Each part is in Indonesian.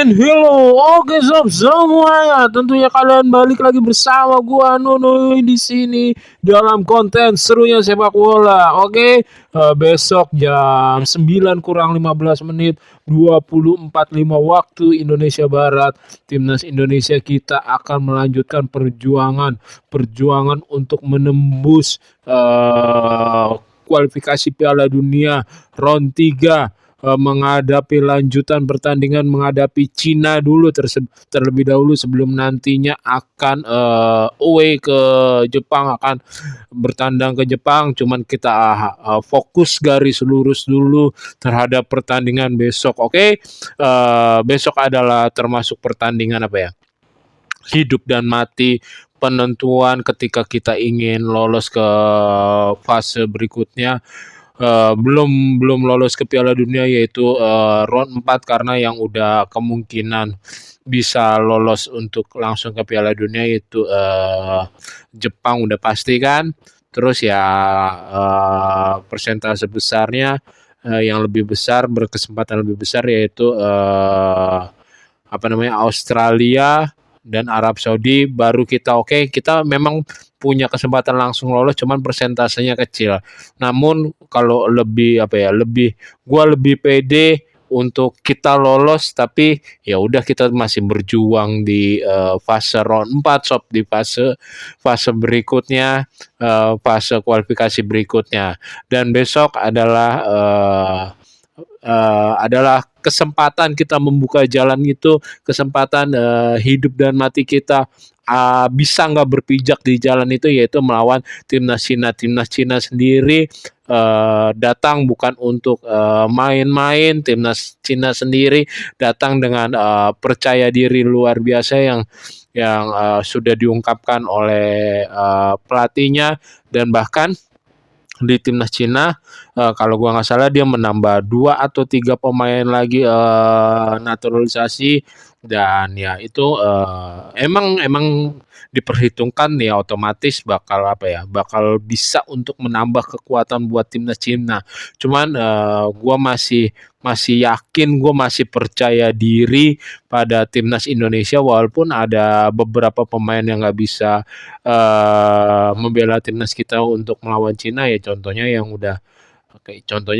and hello. Oke sob semuanya, tentunya kalian balik lagi bersama gua Nuno di sini dalam konten serunya sepak bola. Oke, besok jam 9 kurang 15 menit 20.45 waktu Indonesia Barat, timnas Indonesia kita akan melanjutkan perjuangan untuk menembus kualifikasi Piala Dunia round 3, menghadapi lanjutan pertandingan menghadapi Cina dulu terlebih dahulu sebelum nantinya akan away ke Jepang, akan bertandang ke Jepang. Cuman kita fokus garis lurus dulu terhadap pertandingan besok. Oke. Besok adalah termasuk pertandingan apa ya, hidup dan mati, penentuan ketika kita ingin lolos ke fase berikutnya. Belum lolos ke Piala Dunia, yaitu round 4, karena yang udah kemungkinan bisa lolos untuk langsung ke Piala Dunia yaitu Jepang udah pasti kan. Terus ya persentase besarnya yang lebih besar, berkesempatan lebih besar, yaitu Australia dan Arab Saudi. Baru kita kita memang punya kesempatan langsung lolos, cuman persentasenya kecil. Namun kalau gua lebih pede untuk kita lolos, tapi ya udah kita masih berjuang di fase round 4 sob, di fase berikutnya, fase kualifikasi berikutnya. Dan besok adalah kesempatan kita membuka jalan itu, kesempatan hidup dan mati kita bisa nggak berpijak di jalan itu, yaitu melawan timnas Cina. Timnas Cina sendiri datang bukan untuk main-main. Timnas Cina sendiri datang dengan percaya diri luar biasa yang sudah diungkapkan oleh pelatihnya. Dan bahkan di timnas Cina, kalau gua nggak salah dia menambah 2 atau 3 pemain lagi naturalisasi. Dan ya itu emang diperhitungkan ya, otomatis bakal bisa untuk menambah kekuatan buat timnas Cina. Cuman gua masih yakin, gue masih percaya diri pada timnas Indonesia, walaupun ada beberapa pemain yang nggak bisa membela timnas kita untuk melawan Cina, ya contohnya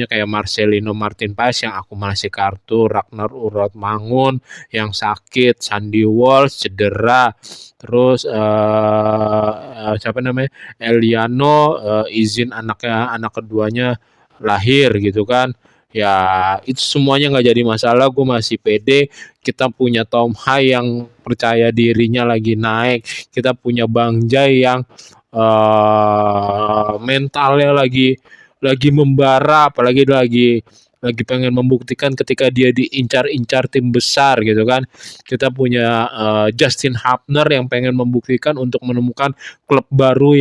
kayak Marcelino Martin Paes yang akumulasi kartu, Ragnar Mangun yang sakit, Sandy Walsh cedera, terus Eliano izin anak keduanya lahir gitu kan. Ya itu semuanya nggak jadi masalah, gue masih pede. Kita punya Tom Hai yang percaya dirinya lagi naik, kita punya Bang Jai yang mentalnya lagi membara, apalagi lagi pengen membuktikan ketika dia diincar-incar tim besar gitu kan. Kita punya Justin Hubner yang pengen membuktikan untuk menemukan klub baru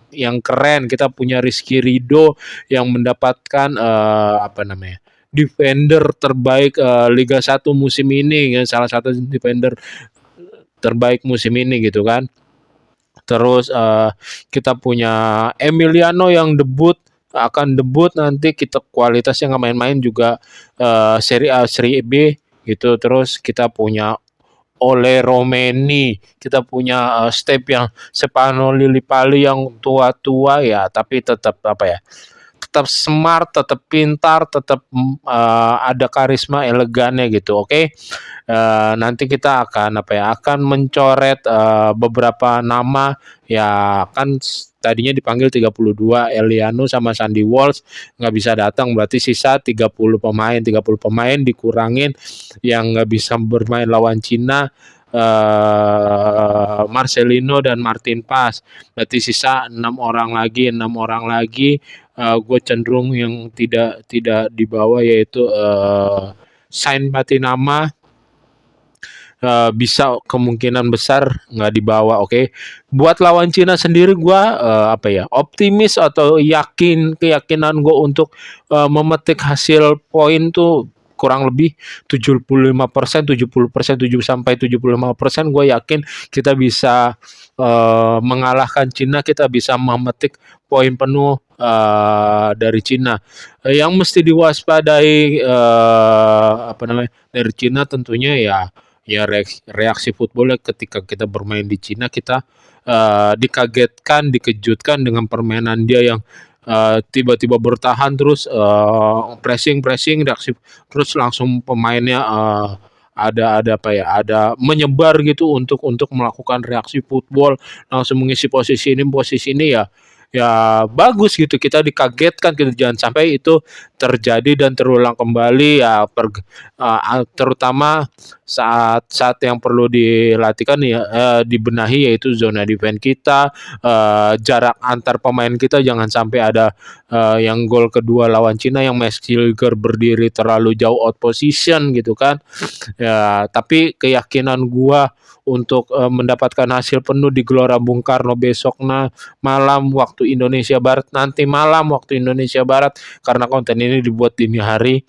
yang keren. Kita punya Rizky Ridho yang mendapatkan defender terbaik Liga 1 musim ini, ya, salah satu defender terbaik musim ini gitu kan. Terus kita punya Emiliano yang akan debut nanti. Kita kualitasnya nggak main-main juga, Serie A, Serie B gitu. Terus kita punya Ole Romeni, kita punya Stefano Lillipali yang tua-tua ya, tapi tetap tetap smart, tetap pintar, tetap ada karisma elegannya gitu. Oke. Nanti kita akan mencoret beberapa nama ya, kan tadinya dipanggil 32, Eliano sama Sandy Walsh nggak bisa datang, berarti sisa 30 pemain dikurangin yang nggak bisa bermain lawan Cina, Marcelino dan Martin Paes, berarti sisa 6 orang lagi. Gue cenderung yang tidak dibawa, yaitu Sain Patinama, bisa kemungkinan besar nggak dibawa. Oke. Buat lawan Cina sendiri gue optimis atau keyakinan gue untuk memetik hasil poin tuh kurang lebih 75%, 70%, 7-75%. Gue yakin kita bisa mengalahkan Cina, kita bisa memetik poin penuh dari Cina. Yang mesti diwaspadai apa namanya dari Cina tentunya ya reaksi football ketika kita bermain di Cina kita dikagetkan, dikejutkan dengan permainan dia yang tiba-tiba bertahan terus pressing reaksi terus langsung pemainnya ada apa ya ada menyebar gitu untuk melakukan reaksi football langsung mengisi posisi ini ya bagus gitu kita dikagetkan gitu jangan sampai itu terjadi dan terulang kembali ya terutama saat saat yang perlu dilatihkan ya dibenahi yaitu zona defense kita jarak antar pemain kita jangan sampai ada yang gol kedua lawan Cina yang Max Hilger berdiri terlalu jauh out position gitu kan ya tapi keyakinan gua untuk mendapatkan hasil penuh di Gelora Bung Karno besok malam waktu Indonesia Barat nanti malam waktu Indonesia Barat karena konten ini dibuat dini hari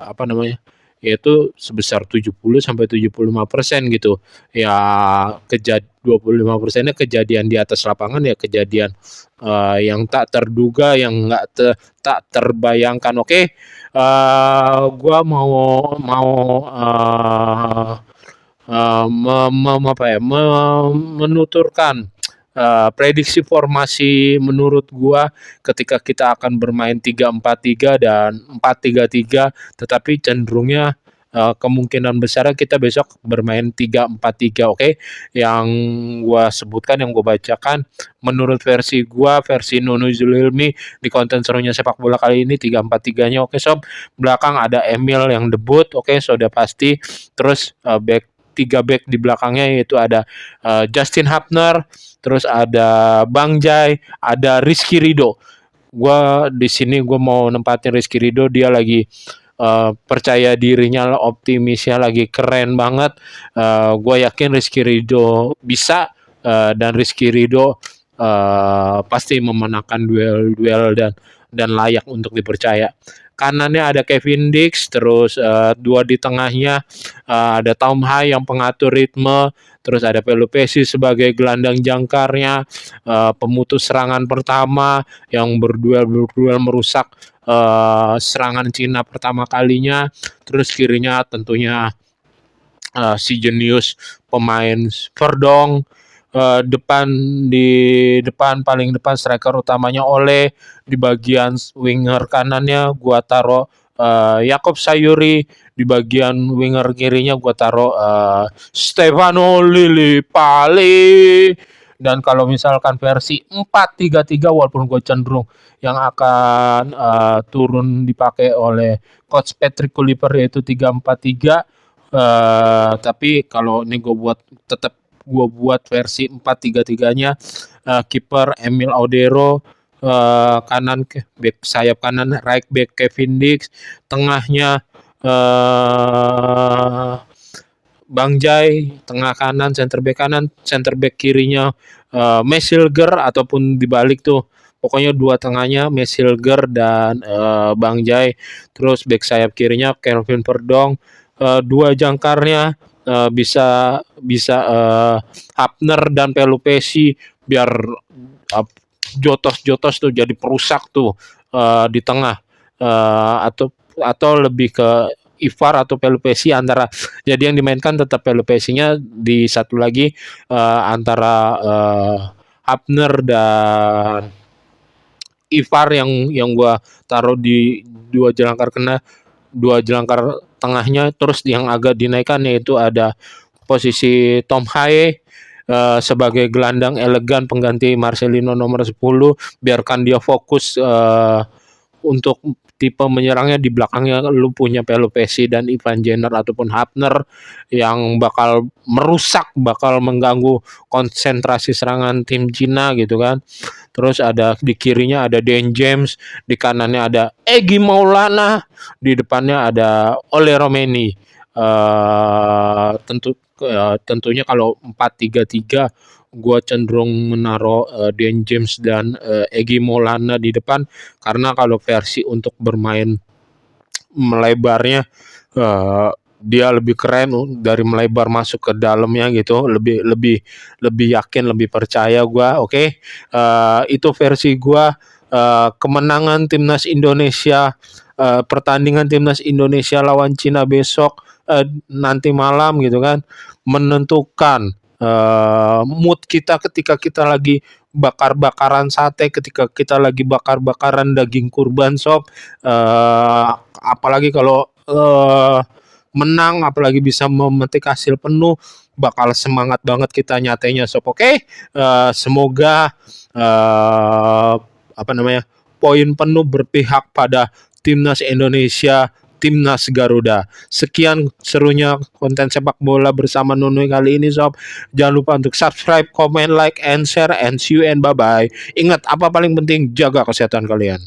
apa namanya yaitu sebesar 70 sampai 75% gitu. Ya 25%-nya kejadian di atas lapangan ya kejadian yang tak terduga yang tak terbayangkan. Oke. Gua mau apa ya menuturkan prediksi formasi menurut gua ketika kita akan bermain 3-4-3 dan 4-3-3 tetapi cenderungnya kemungkinan besar kita besok bermain 3-4-3 oke yang gua sebutkan yang gua bacakan menurut versi gua versi Nunu Zulilmi di konten serunya sepak bola kali ini 3-4-3-nya oke sob belakang ada Emil yang debut oke sudah pasti terus tiga back di belakangnya yaitu ada Justin Hapner, terus ada Bang Jai, ada Rizky Ridho. Gua di sini gue mau nempatin Rizky Ridho dia lagi percaya dirinya, optimisnya lagi keren banget. Gue yakin Rizky Ridho bisa dan Rizky Ridho pasti memenangkan duel-duel dan layak untuk dipercaya. Kanannya ada Kevin Dix, terus dua di tengahnya ada Tom Hai yang pengatur ritme, terus ada Pelupesi sebagai gelandang jangkarnya, pemutus serangan pertama yang berduel merusak serangan Cina pertama kalinya, terus kirinya tentunya si jenius pemain Verdong, paling depan striker utamanya Ole, di bagian winger kanannya gua taruh Yakob Sayuri, di bagian winger kirinya gua taruh Stefano Lillipali. Dan kalau misalkan versi 4-3-3 walaupun gue cenderung yang akan turun dipakai oleh coach Patrick Kluivert yaitu 3-4-3 tapi kalau ini gue buat versi 4-3-3-nya kiper Emil Audero kanan back sayap kanan right back Kevin Dix tengahnya Bang Jai tengah kanan center back kirinya Mesilger ataupun dibalik tuh pokoknya dua tengahnya Mesilger dan Bang Jai terus back sayap kirinya Kelvin Verdong dua jangkarnya bisa Hapner dan Pelupesi biar jotos tuh jadi perusak tuh di tengah atau lebih ke Ivar atau Pelupesi antara jadi yang dimainkan tetap Pelupesinya di satu lagi antara Hapner dan Ivar yang gua taruh di dua jelangkar tengahnya terus yang agak dinaikkan yaitu ada posisi Tom Haye sebagai gelandang elegan pengganti Marcelino nomor 10 biarkan dia fokus untuk tipe menyerangnya di belakangnya lu punya Pelupesi dan Ivan Jenner ataupun Hapner yang bakal mengganggu konsentrasi serangan tim Cina gitu kan. Terus ada di kirinya ada Dan James, di kanannya ada Egy Maulana, di depannya ada Ole Romeni. Tentunya kalau 4-3-3 gue cenderung menaruh Dan James dan Egy Maulana di depan karena kalau versi untuk bermain melebarnya dia lebih keren dari melebar masuk ke dalamnya gitu lebih yakin lebih percaya gue oke. Itu versi gue kemenangan timnas Indonesia, pertandingan timnas Indonesia lawan Cina besok, nanti malam gitu kan, menentukan mood kita ketika kita lagi bakar-bakaran sate, ketika kita lagi bakar-bakaran daging kurban sob. Apalagi kalau menang, apalagi bisa memetik hasil penuh, bakal semangat banget kita nyatanya sob. Oke, semoga apa namanya, poin penuh berpihak pada timnas Indonesia, timnas Garuda. Sekian serunya konten sepak bola bersama Nunui kali ini sob. Jangan lupa untuk subscribe, comment, like, and share, and see you and bye bye. Ingat, apa paling penting, jaga kesehatan kalian.